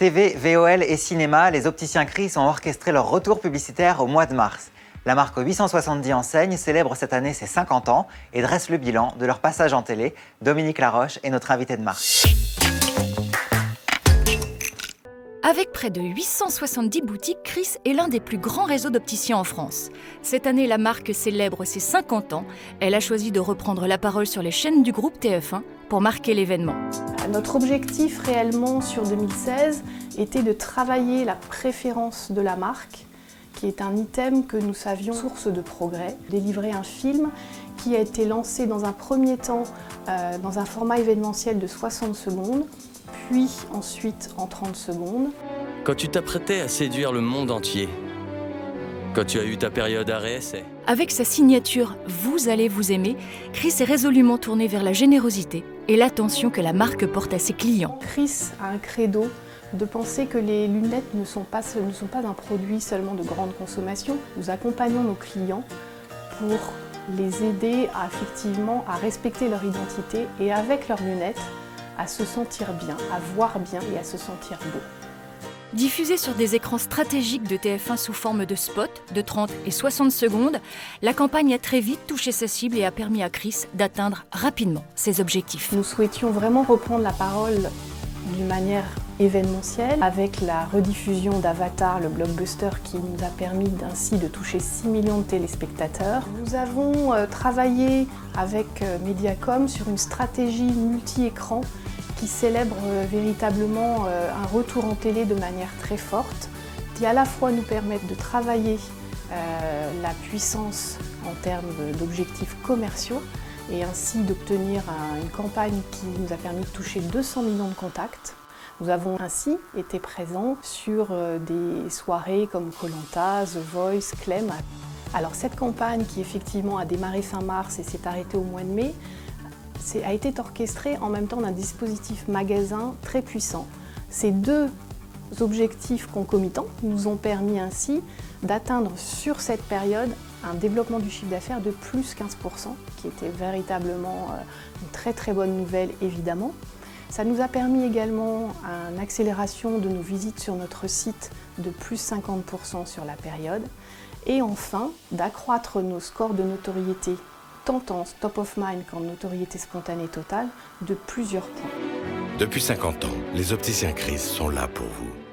TV, VOL et cinéma, les opticiens Chris ont orchestré leur retour publicitaire au mois de mars. La marque 870 enseignes célèbre cette année ses 50 ans et dresse le bilan de leur passage en télé. Dominique Laroche est notre invité de marque. Avec près de 870 boutiques, Chris est l'un des plus grands réseaux d'opticiens en France. Cette année, la marque célèbre ses 50 ans. Elle a choisi de reprendre la parole sur les chaînes du groupe TF1 pour marquer l'événement. Notre objectif réellement sur 2016 était de travailler la préférence de la marque, qui est un item que nous savions source de progrès. Délivrer un film qui a été lancé dans un premier temps dans un format événementiel de 60 secondes, puis ensuite en 30 secondes. Quand tu t'apprêtais à séduire le monde entier, quand tu as eu ta période à réessai. Avec sa signature « Vous allez vous aimer », Chris est résolument tourné vers la générosité et l'attention que la marque porte à ses clients. Chris a un credo de penser que les lunettes ne sont pas un produit seulement de grande consommation. Nous accompagnons nos clients pour les aider à respecter leur identité et avec leurs lunettes, à se sentir bien, à voir bien et à se sentir beau. Diffusée sur des écrans stratégiques de TF1 sous forme de spots de 30 et 60 secondes, la campagne a très vite touché sa cible et a permis à Chris d'atteindre rapidement ses objectifs. Nous souhaitions vraiment reprendre la parole d'une manière événementielle avec la rediffusion d'Avatar, le blockbuster qui nous a permis ainsi de toucher 6 millions de téléspectateurs. Nous avons travaillé avec Mediacom sur une stratégie multi-écran qui célèbre véritablement un retour en télé de manière très forte, qui à la fois nous permettent de travailler la puissance en termes d'objectifs commerciaux et ainsi d'obtenir une campagne qui nous a permis de toucher 200 millions de contacts. Nous avons ainsi été présents sur des soirées comme Koh-Lanta, The Voice, Clem. Alors cette campagne qui effectivement a démarré fin mars et s'est arrêtée au mois de mai, a été orchestrée en même temps d'un dispositif magasin très puissant. Ces deux objectifs concomitants nous ont permis ainsi d'atteindre sur cette période un développement du chiffre d'affaires de plus 15%, qui était véritablement une très très bonne nouvelle évidemment. Ça nous a permis également une accélération de nos visites sur notre site de plus 50% sur la période. Et enfin, d'accroître nos scores de notoriété, tant en top of mind qu'en notoriété spontanée totale, de plusieurs points. Depuis 50 ans, les opticiens Chris sont là pour vous.